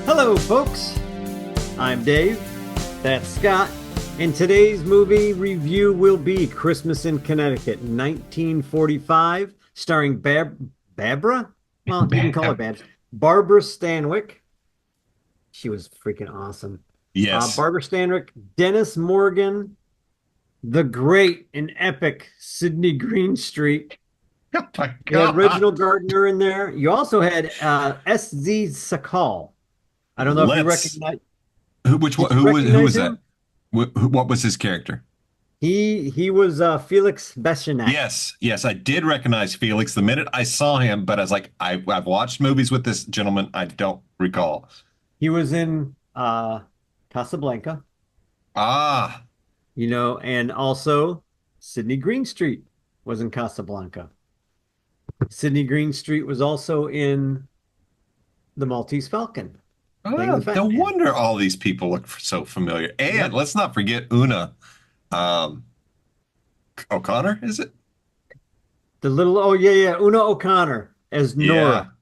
Hello, folks. I'm Dave. That's Scott. And today's movie review will be Christmas in Connecticut, 1945, starring Barbara? Well, you can call her Babs. Barbara Stanwyck. She was freaking awesome. Yes. Barbara Stanwyck, Dennis Morgan, the great and epic Sidney Greenstreet. Oh my You had God. Reginald Gardner in there. You also had S.Z. Sakal. I don't know if you Let's. recognize. Which one? Did you Who recognize was that? him? What was his character? He was Felix Beschenak. Yes, yes, I did recognize Felix the minute I saw him, but I was like, I've watched movies with this gentleman. I don't recall. He was in Casablanca, Ah, and also Sidney Greenstreet was in Casablanca. Sidney Greenstreet was also in The Maltese Falcon, playing the no fat man. wonder all these people look so familiar. And Yep. let's not forget Una um, O'Connor, is it? Oh yeah, yeah, Una O'Connor as Yeah, Nora,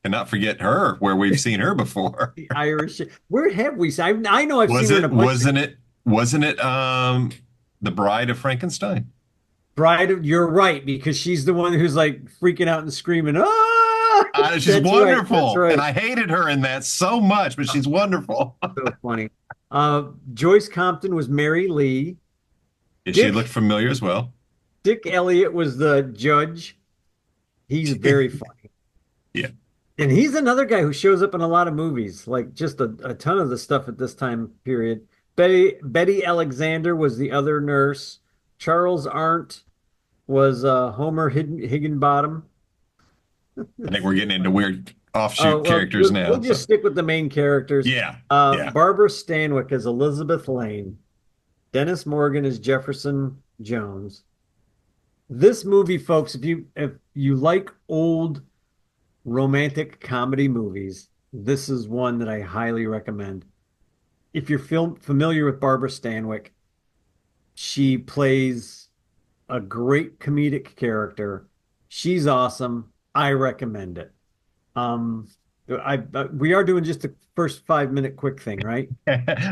cannot forget her, where we've seen her before. the Irish. Where have we seen? I know I've seen Was her in a it? bunch of Wasn't it? The Bride of Frankenstein? You're right, because she's the one who's like freaking out and screaming, ah! She's That's right. That's wonderful, and right. I hated her in that so much, but she's wonderful. So funny. Joyce Compton was Mary Lee. She looked Dick familiar as well. Dick Elliott was the judge. He's very funny. Yeah. And he's another guy who shows up in a lot of movies, like just a ton of the stuff at this time period. Betty Alexander was the other nurse. Charles Arndt was Homer Higginbottom. I think we're getting into weird Oh, offshoot well, characters we'll now. just So stick with the main characters. yeah, yeah. Barbara Stanwyck as Elizabeth Lane. Dennis Morgan as Jefferson Jones. This movie, folks, if you like old romantic comedy movies, this is one that I highly recommend. If you're familiar with Barbara Stanwyck, she plays a great comedic character. She's awesome. I recommend it. Um, we are doing just the first 5 minute quick thing, right?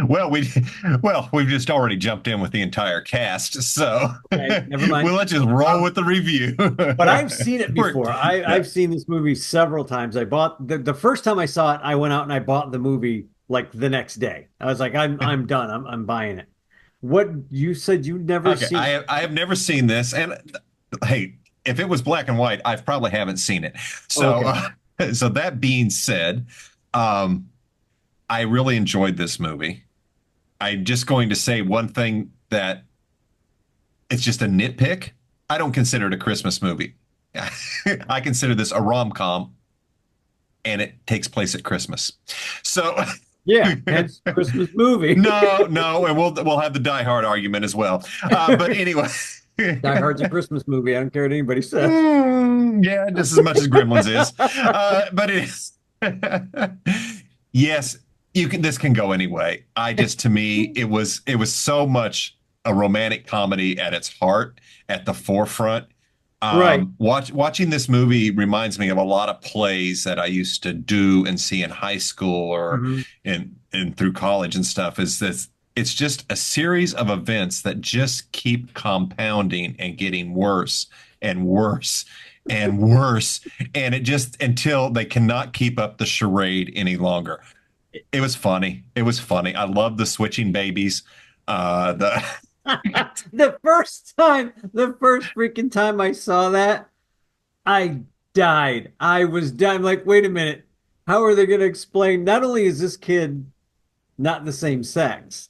Well, we've just already jumped in with the entire cast, so Okay, never mind. let's just roll Um, with the review. but I've seen it We're, before. I've yeah. seen this movie several times. I bought the first time I saw it, I went out and I bought the movie like the next day. I was like, I'm done. I'm buying it. What you said you'd never Okay, seen? I have never seen this, and hey, if it was black and white, I probably haven't seen it. So, Okay. so that being said, um, I really enjoyed this movie. I'm just going to say one thing that it's just a nitpick. I don't consider it a Christmas movie. I consider this a rom-com, and it takes place at Christmas. So, Yeah, hence Christmas movie. no, and we'll have the Die Hard argument as well. But anyway. Die Hard's a Christmas movie. I don't care what anybody says. Yeah, just as much as Gremlins is. But it is. Yes, you can. This can go anyway. To me, it was so much a romantic comedy at its heart, at the forefront. Right. Watching this movie reminds me of a lot of plays that I used to do and see in high school or Mhm. in through college and stuff. Is this? It's just a series of events that just keep compounding and getting worse and worse and worse, and it just until they cannot keep up the charade any longer. It was funny. It was funny. I love the switching babies. The The first freaking time I saw that, I died. I was dying. I'm like, wait a minute. How are they going to explain? Not only is this kid not the same sex,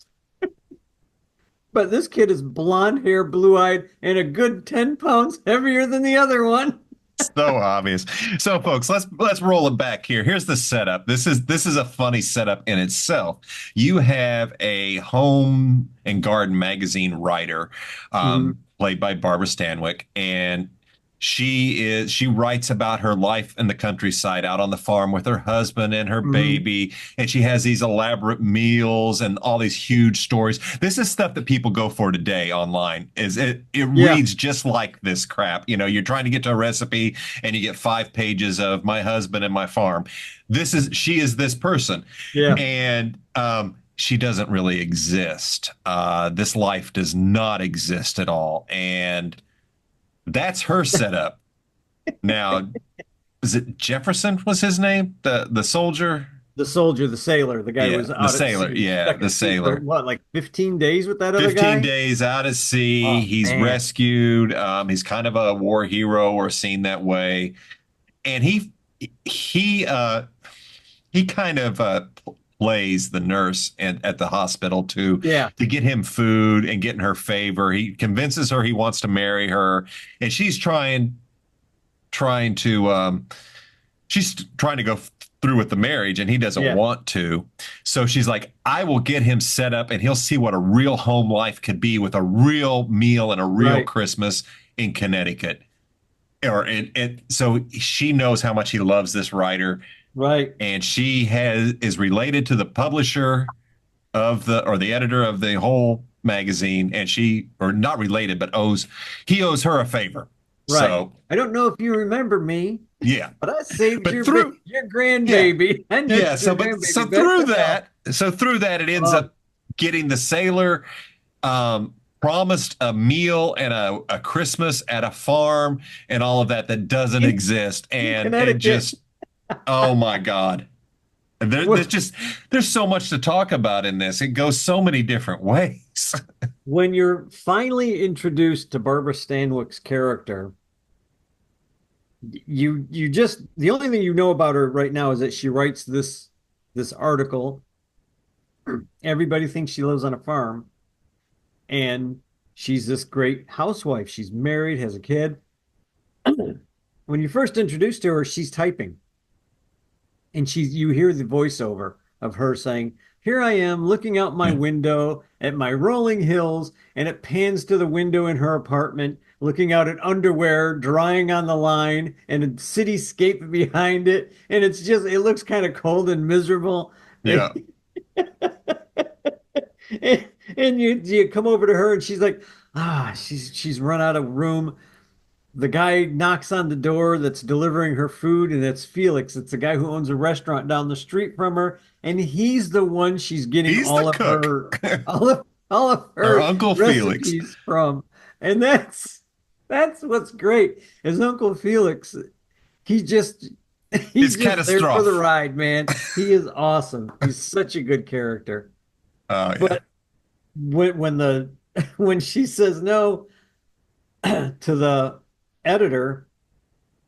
but this kid is blonde hair, blue eyed, and a good 10 pounds heavier than the other one. So obvious. So, folks, let's roll it back here. Here's the setup. This is a funny setup in itself. You have a home and garden magazine writer, Mhm. played by Barbara Stanwyck, and She writes about her life in the countryside out on the farm with her husband and her Mhm. baby, and she has these elaborate meals and all these huge stories. This is stuff that people go for today online. Is it Yeah. reads just like this crap. You know, you're trying to get to a recipe and you get 5 pages of my husband and my farm. She is this person. Yeah. And she doesn't really exist. This life does not exist at all. And that's her setup. Now, is it Jefferson was his name? The soldier? The soldier, the sailor, the guy who Yeah, was the out at sailor. sea, Yeah, stuck the at sea for sailor. what, like 15 days with that other 15 guy? days out at sea. Oh He's man. rescued. He's kind of a war hero or seen that way. And he uh he kind of plays the nurse at the hospital Yeah. to get him food and get in her favor. He convinces her he wants to marry her, and trying to she's trying to go through with the marriage, and he doesn't Yeah. want to. So she's like, I will get him set up, and he'll see what a real home life could be with a real meal and a real Right. Christmas in Connecticut. So she knows how much he loves this writer, Right. and she is related to the publisher of the editor of the whole magazine, and she, or not related, but he owes her a favor. Right. So I don't know if you remember me, yeah, but I saved but through your yeah, grandbaby. I yeah. nurtured So your but so grandbaby back through to health. that, it ends Um, up getting the sailor promised a meal and a Christmas at a farm and all of that doesn't in, exist, in and it Connecticut. just, oh my God. There's so much to talk about in this. It goes so many different ways. When you're finally introduced to Barbara Stanwyck's character, you just the only thing you know about her right now is that she writes this article. Everybody thinks she lives on a farm, and she's this great housewife. She's married, has a kid. When you first introduced to her, she's typing, and you hear the voiceover of her saying, "Here I am looking out my Yeah. window at my rolling hills," and it pans to the window in her apartment, looking out at underwear drying on the line and a cityscape behind it, and it looks kind of cold and miserable. Yeah. And you come over to her and she's like, she's run out of room. The guy knocks on the door that's delivering her food, and it's Felix. It's the guy who owns a restaurant down the street from her, and he's the one she's getting He's the cook. all of Or her Uncle Felix. recipes from. And that's what's great. Is Uncle Felix, he just It's he's just there for the catastrophe. ride, man. He is awesome. He's such a good character. Oh yeah. But when the when she says no to the editor,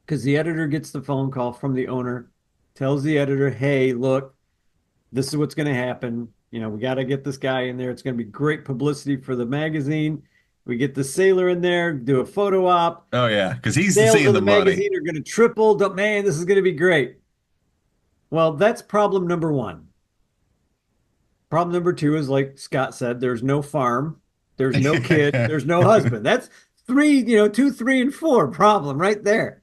because the editor gets the phone call from the owner, tells the editor, "Hey, look, this is what's going to happen. You know, we got to get this guy in there. It's going to be great publicity for the magazine. We get the sailor in there, do a photo op. Oh yeah. Because he's Sales seeing of the the money. magazine are going to triple. Man, this is going to be great." Well, that's problem number one. Problem number two is, like Scott said, there's no farm, there's no kid, there's no husband. That's three, two, three, and four problem right there.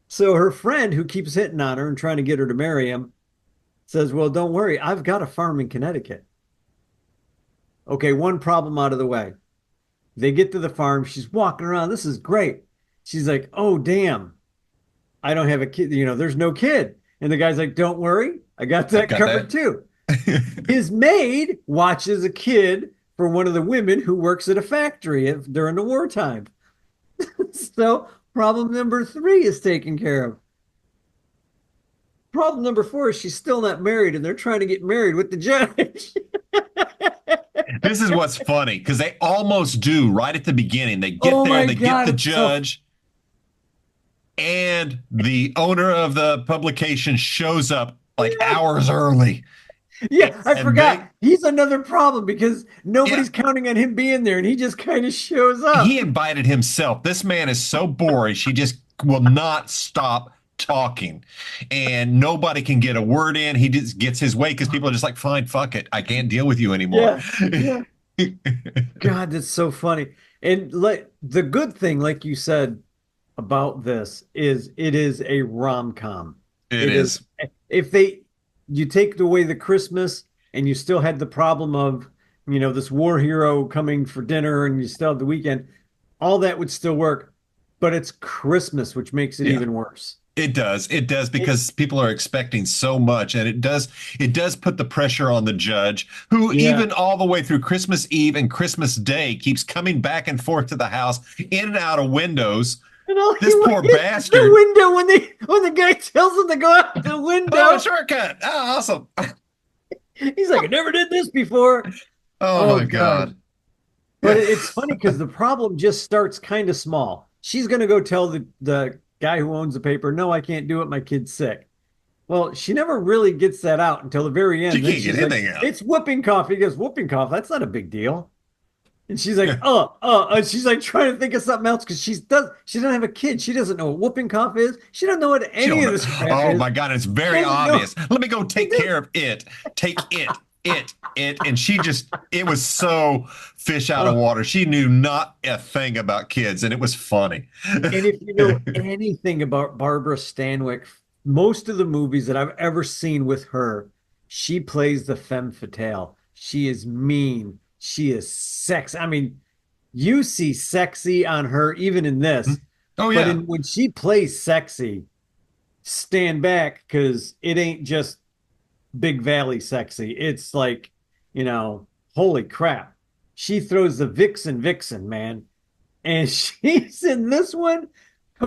So her friend, who keeps hitting on her and trying to get her to marry him, says, "Well, don't worry, I've got a farm in Connecticut." Okay, one problem out of the way. They get to the farm. She's walking around. This is great. She's like, "Oh, damn, I don't have a kid. There's no kid." And the guy's like, "Don't worry, I got I've that got covered that. too." His maid watches a kid for one of the women who works at a factory during the wartime. So problem number three is taken care of. Problem number four is she's still not married, and they're trying to get married with the judge. This is what's funny because they almost do right at the beginning. They get Oh there, my they get God, the it's so. judge, and the owner of the publication shows up like Yeah, hours early. yeah, I And they, forgot. He's another problem because yeah, nobody's counting on him being there, and he just kind of shows he up. invited himself. This man is so boorish, he just will not stop talking. And nobody can get a word in. He just gets his way because people are just like, fine, fuck it. I can't deal with you anymore. Yeah, yeah. God, that's so funny. And like the good thing, like you said, about this is it is a rom-com. It It is is. if they you take away the Christmas and you still had the problem of, this war hero coming for dinner and you still have the weekend, all that would still work. But it's Christmas, which makes it Yeah. even worse. It does. It does It, because people are expecting so much, and it does put the pressure on the judge, who yeah. even all the way through Christmas Eve and Christmas Day keeps coming back and forth to the house, in and out of windows. And all he This poor hits the bastard. window when the guy tells him to go out the Oh, a window. shortcut. Oh, awesome. He's like, I never did this before. Oh Oh my God. God. But Yeah. it's funny because the problem just starts kind of small. She's going to go tell the guy who owns the paper, no, I can't do it. My kid's sick. Well, she never really gets that out until the very She end. Then can't get she's like, anything out. it's whooping cough. He goes, whooping cough. That's not a big deal. And she's like, Yeah. she's like trying to think of something else because she doesn't have a kid. She doesn't know what whooping cough is. She doesn't know what She any don't of know. this crap Oh is. my God, it's She very doesn't know. obvious. Let me go She take does, care of it. Take it. And she just, it was so fish out of uh, water. She knew not a thing about kids, and it was funny. and if you know anything about Barbara Stanwyck, most of the movies that I've ever seen with her, she plays the femme fatale. She is mean. She is sex. I mean, you see sexy on her even in this, Oh but yeah. in when she plays sexy, stand back because it ain't just Big Valley sexy. It's like, you know, holy crap. She throws the vixen, man. And she's in this one,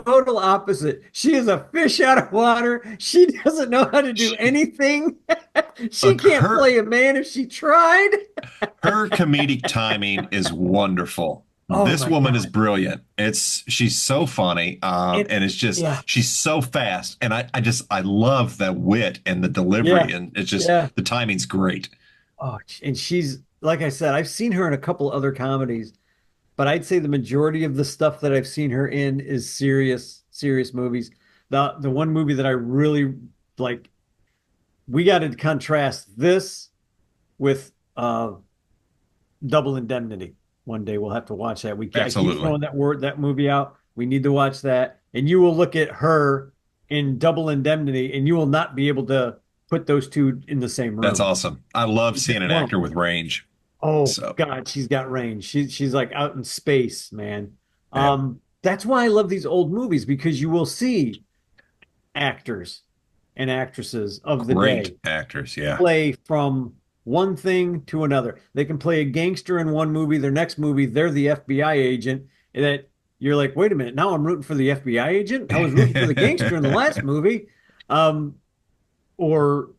total opposite. She is a fish out of water. She doesn't know how to do She, anything. She look, can't play a man if she tried. her comedic timing is wonderful. Oh This my woman is God. brilliant. She's so funny, And and it's just yeah, she's so fast, and I love the wit and the yeah, delivery, and it's just yeah. the timing's great. Oh, and she's, like I said, I've seen her in a couple other comedies, but I'd say the majority of the stuff that I've seen her in is serious movies. The one movie that I really like, we got to contrast this with Double Indemnity. One day we'll have to watch that. I keep Absolutely. throwing that movie out. We need to watch that, and you will look at her in Double Indemnity, and you will not be able to put those two in the same That's room. awesome. I love You seeing just an won't. actor with range. Oh So, God, she's got range. She's like out in space, man. yeah, That's why I love these old movies because you will see actors and actresses of the great day actors. Yeah. play from one thing to another. They can play a gangster in one movie, their next movie, they're the FBI agent. That you're like, wait a minute, now I'm rooting for the FBI agent. I was rooting for the gangster in the last movie. Um, or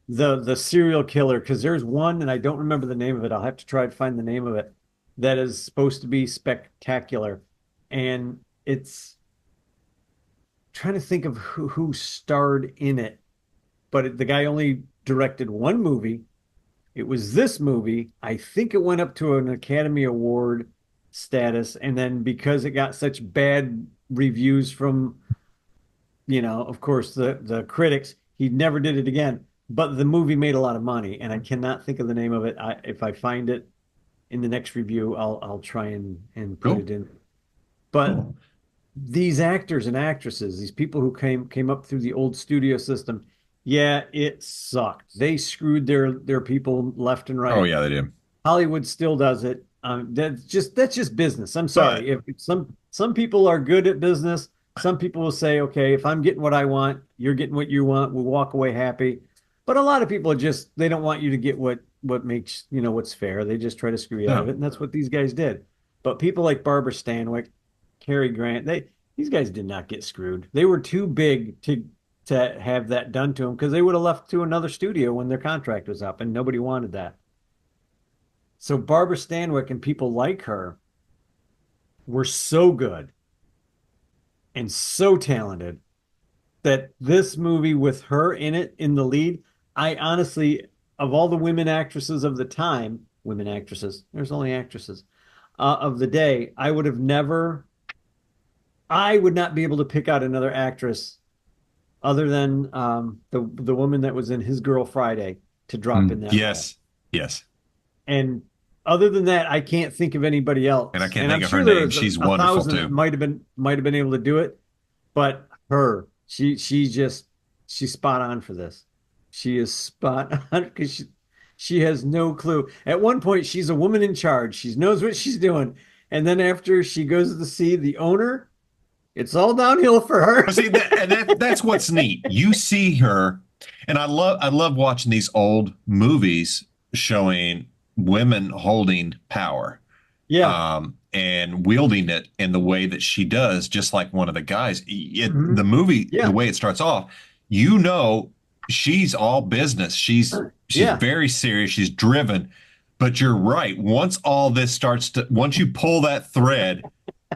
the serial killer, because there's one, and I don't remember the name of it. I'll have to try to find the name of it, that is supposed to be spectacular. And it's trying to think of who starred in it, but the guy only directed one movie. It was this movie. I think it went up to an Academy Award status. And then because it got such bad reviews from, of course, the critics, he never did it again. But the movie made a lot of money, and I cannot think of the name of it. If I find it in the next review, I'll try and put Cool. it in. But Cool. these actors and actresses, these people who came up through the old studio system, yeah, it sucked. They screwed their people left and Oh right. yeah, they do. Hollywood still does it. That's just business. I'm But sorry. If some people are good at business, some people will say, okay, if I'm getting what I want, you're getting what you want. We'll walk away happy. But a lot of people are just they don't want you to get what makes what's fair. They just try to screw you out of no, it, and that's what these guys did. But people like Barbara Stanwyck, Cary Grant, these guys did not get screwed. They were too big to have that done to them because they would have left to another studio when their contract was up, and nobody wanted that. So Barbara Stanwyck and people like her were so good and so talented that this movie with her in it in the lead, I honestly, of all the women actresses of the time, women actresses, there's only actresses of the day, I would not be able to pick out another actress other than the woman that was in His Girl Friday to drop in that role. yes, yes. And other than that, I can't think of anybody And I else. can't And I'm think of her sure there name. was She's a wonderful thousand that too. might have been able to do it, but her, she's spot on for this. She is spot on because she has no clue. At one point, she's a woman in charge. She knows what she's doing, and then after she goes to see the owner, it's all downhill for her. But see that's what's neat. You see her, and I love watching these old movies showing women holding power, Yeah. and wielding it in the way that she does, just like one of the guys. The Mhm. movie, the Yeah. way it starts off, you know, she's all business. She's Yeah. very serious. She's driven. But you're right. Once you pull that thread,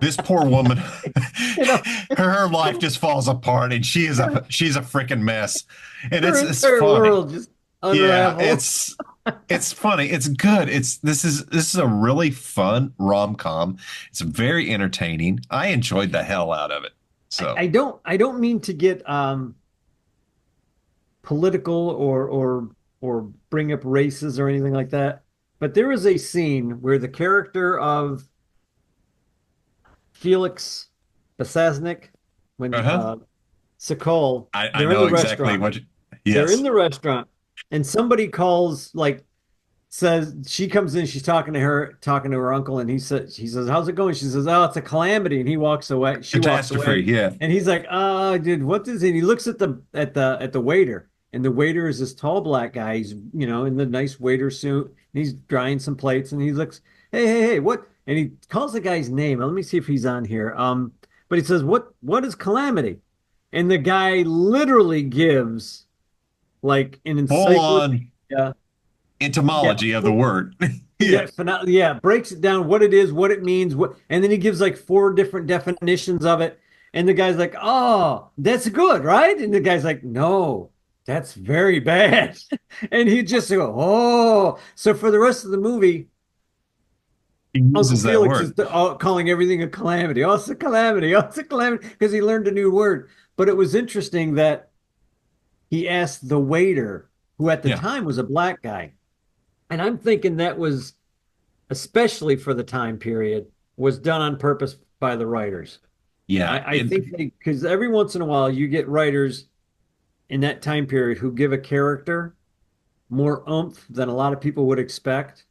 this poor woman, You know, her life just falls apart, and she's a freaking mess, and her it's entire funny. world just Yeah, unravels. it's funny. It's good. This is a really fun rom-com. It's very entertaining. I enjoyed the hell out of it. So, I don't mean to get political or bring up races or anything like that, but there is a scene where the character of Felix Basasnik, when uh-huh. Sokol, I they're in know the exactly restaurant. what They're in yes. the restaurant, and somebody calls, like, says she comes in, she's talking to her uncle, and she says, "How's it going?" She says, "Oh, it's a calamity," and he walks away. She walks Catastrophe, away, yeah. and he's like, "Oh, dude, what is it?" And he looks at the waiter, and the waiter is this tall black guy. He's in the nice waiter suit, and he's drying some plates, and he looks, hey, what? And he calls the guy's name. Let me see if he's on here. But he says, "What is calamity?" And the guy literally gives like an Full on encyclopedia. Yeah, etymology of the word. yeah, Yeah. yeah, breaks it down, what it is, what it means, and then he gives like four different definitions of it. And the guy's like, "Oh, that's good, right?" And the guy's like, "No, that's very bad." And he just go, "Oh." So for the rest of the movie, He Uncle uses that Felix is word. calling everything a calamity. Oh, it's a calamity. Oh, it's a calamity because he learned a new word. But it was interesting that he asked the waiter, who at the Yeah. time was a black guy. And I'm thinking that was, especially for the time period, was done on purpose by the writers. Yeah. I think because every once in a while you get writers in that time period who give a character more oomph than a lot of people would expect.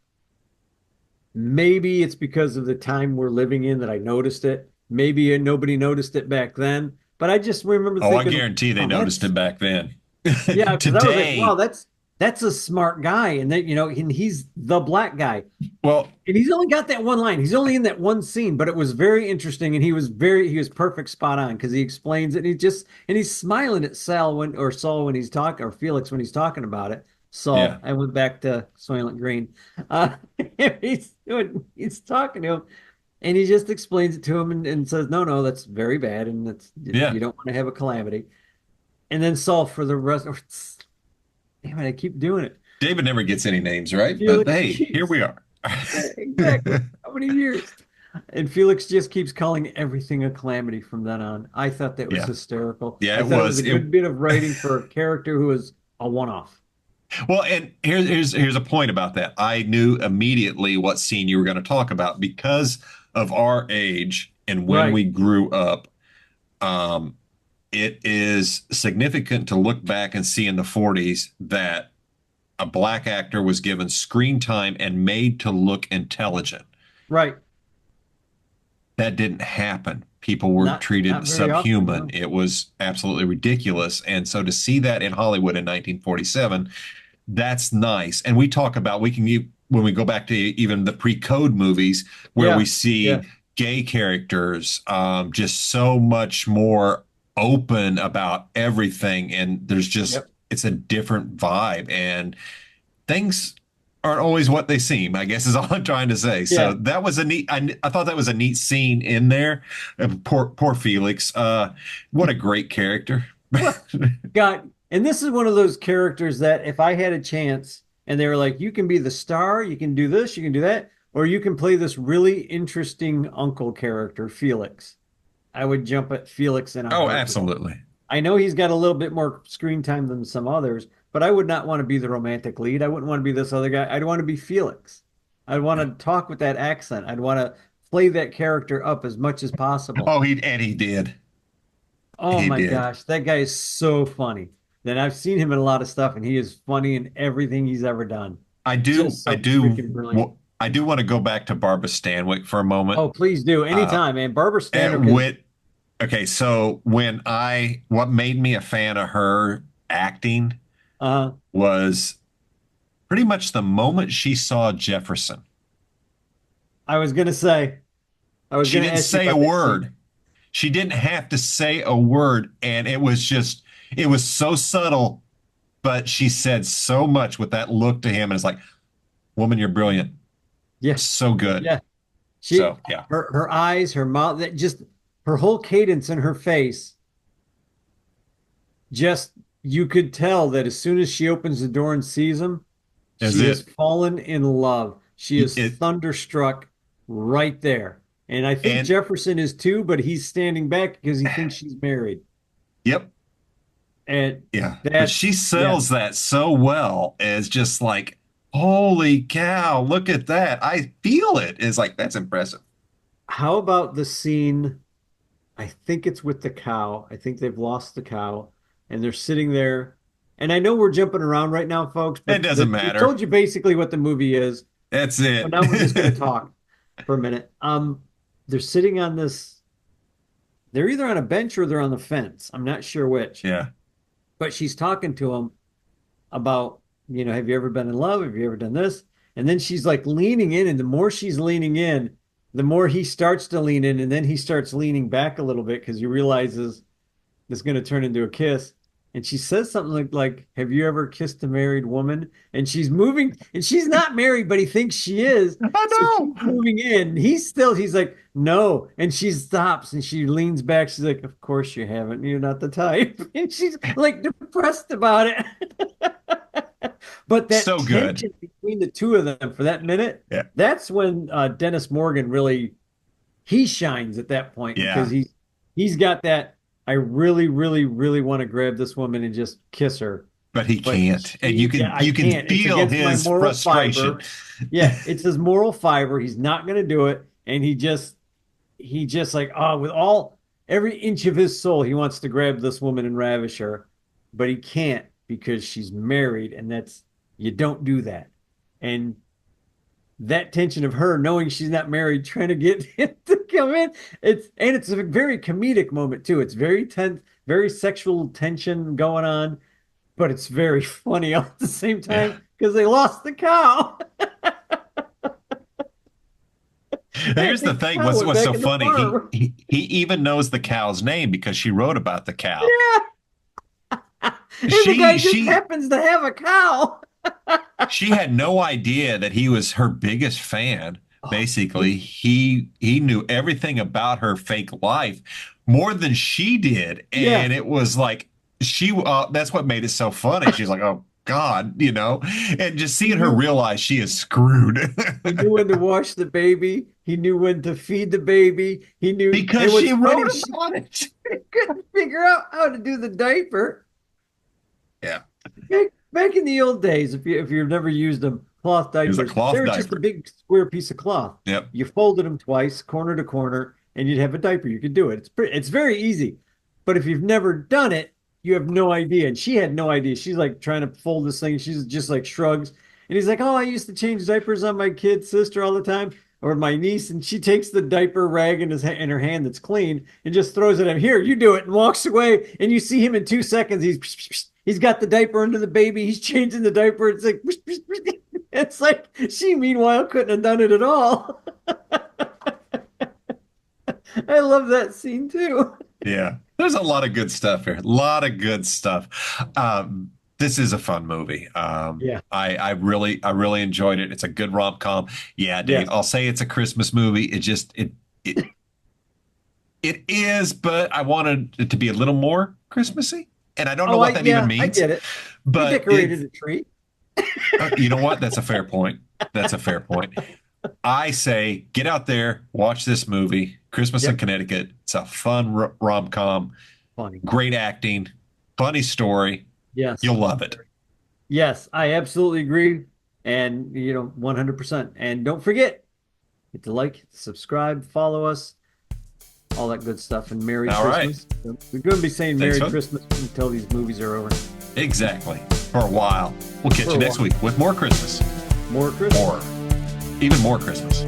Maybe it's because of the time we're living in that I noticed it. Maybe nobody noticed it back then. But I just remember Oh, I thinking, guarantee they "Oh, noticed that's it back then. yeah," because I was like, "Wow, Today, that's a smart guy," and that and he's the black guy. well, And he's only got that one line. He's only in that one scene, but it was very interesting, and he was perfect, spot on, because he explains it. And he's smiling at Saul when he's talking, or Felix when he's talking about it. yeah. Saul, I went back to Soylent Green. Uh, he's talking to him, and he just explains it to him and says, "No, no, that's very bad, and Yeah. you don't want to have a calamity." And then Saul for the rest. Damn it, I keep doing it. David never gets any names, right? But Felix hey, here keeps we are. Yeah, exactly. How many years? And Felix just keeps calling everything a calamity from then on. I thought that was Yeah. hysterical. Yeah, I it thought it was was. a good bit of writing for a character who was a one-off. Well, and here's a point about that. I knew immediately what scene you were going to talk about because of our age and when Right, we grew up. Um, it is significant to look back and see in the 40s that a black actor was given screen time and made to look intelligent. right. That didn't happen. People were Not treated very often, subhuman. no. It was absolutely ridiculous. And so to see that in Hollywood in 1947, that's nice. And we can when we go back to even the pre-code movies where we Yeah, see yeah, gay characters just so much more open about everything. And yep, it's a different vibe. And things aren't always what they seem, I guess is all I'm trying to say. So yeah. that was I thought that was a neat scene in there. Poor Felix. What a great character. Well, God, and this is one of those characters that if I had a chance and they were like, "You can be the star, you can do this, you can do that, or you can play this really interesting uncle character, Felix," I would jump at Felix in a Oh, heartbeat. absolutely. I know he's got a little bit more screen time than some others, but I would not want to be the romantic lead. I wouldn't want to be this other guy. I'd want to be Felix. I'd want to talk with that accent. I'd want to play that character up as much as possible. Oh, he did. Oh He my did. gosh, that guy is so funny. Then I've seen him in a lot of stuff, and he is funny in everything he's ever done. I do, Just I so do, freaking brilliant. I do want to go back to Barbara Stanwyck for a moment. Oh, please do Uh, anytime, man. Barbara Stanwyck is with okay, so what made me a fan of her acting uh was pretty much the moment she saw Jefferson. I was gonna say, I was She gonna didn't ask you say a about that scene. word. She didn't have to say a word, and it was so subtle, but she said so much with that look to him, and it's like, woman, you're brilliant, Yeah, so good. yeah. She So yeah, her eyes, her mouth, that just her whole cadence in her face, just you could tell that as soon as she opens the door and sees him, is she has it? fallen in love. She is It thunderstruck right there. And I think and Jefferson is too, but he's standing back because he thinks she's married. yep, And yeah. But she that's, yeah. sells that so well as just like, holy cow, look at that. I feel it. It's like that's impressive. How about the scene? I think it's with the cow. I think they've lost the cow and they're sitting there. And I know we're jumping around right now, folks, It but doesn't we matter. told you basically what the movie is. That's So it. now we're just going to talk for a minute. They're sitting on this, they're either on a bench or they're on the fence. I'm not sure which, Yeah. but she's talking to him about, have you ever been in love? Have you ever done this? And then she's like leaning in, and the more she's leaning in, the more he starts to lean in, and then he starts leaning back a little bit because he realizes it's going to turn into a kiss. And she says something like, "Have you ever kissed a married woman?" And she's moving, and she's not married, but he thinks she is. I So know. she's moving in. He's like, "No." And she stops and she leans back. She's like, "Of course you haven't. You're not the type." And she's like depressed about it. But that So good. tension between the two of them for that minute, Yeah. that's when Dennis Morgan really he shines at that point because Yeah. he's got that I really, really, really want to grab this woman and just kiss her. But he But can't. And yeah, I you can can't. It's feel against my his moral frustration. fiber. Yeah, it's his moral fiber. He's not going to do it. And he just like, with all every inch of his soul, he wants to grab this woman and ravish her, but he can't because she's married, and that's you don't do that. And that tension of her knowing she's not married, trying to get him to come in. It's a very comedic moment too. It's very tense, very sexual tension going on, but it's very funny all at the same Yeah. time because they lost the cow. Here's the The thing. cow went What's back so in the funny? farm. He even knows the cow's name because she wrote about the cow. Yeah. And the She guy just she happens to have a cow. she had no idea that he was her biggest fan. Oh, Basically, he knew everything about her fake life more than she did, yeah. and it was like she that's what made it so funny. She's like, "Oh God," and just He seeing her knew realize she is screwed he knew when to wash the baby. He knew when to feed the baby. He knew, because and she what's wrote funny, she about it. couldn't figure out how to do the diaper. Yeah, Back in the old days, if you've never used them, cloth it was a diapers, they cloth were just a diaper. big square piece of cloth. Yep. You folded them twice, corner to corner, and you'd have a diaper. You could do it. It's very easy. But if you've never done it, you have no idea. And she had no idea. She's like trying to fold this thing. She's just like shrugs. And he's like, "Oh, I used to change diapers on my kid's sister all the time, or my niece." And she takes the diaper rag in her hand that's clean and just throws it at him. "Here, you do it," and walks away. And you see him in 2 seconds. He's got the diaper under the baby. He's changing the diaper. It's like it's like she meanwhile couldn't have done it at all. I love that scene too. Yeah, there's a lot of good stuff here. A lot of good stuff. This is a fun movie. Yeah. I really enjoyed it. It's a good rom com. Yeah, Dave. Yes. I'll say it's a Christmas movie. It it is, but I wanted it to be a little more Christmassy, and I don't know Oh, what that even I means. get it. They But decorated a tree. you know what? That's a fair point. That's a fair point. I say get out there, watch this movie, Christmas in Yep. Connecticut. It's a fun rom com, Funny. great acting, funny story. Yes. You'll love it. Yes, I absolutely agree. And 100%. And don't forget, hit the like, subscribe, follow us, all that good stuff. And Merry All right. Christmas. We're going to be saying Thanks, Merry folks. Christmas until these movies are over. Exactly. For a while. We'll catch For you a next while. week with more Christmas. More Christmas. Or even more Christmas.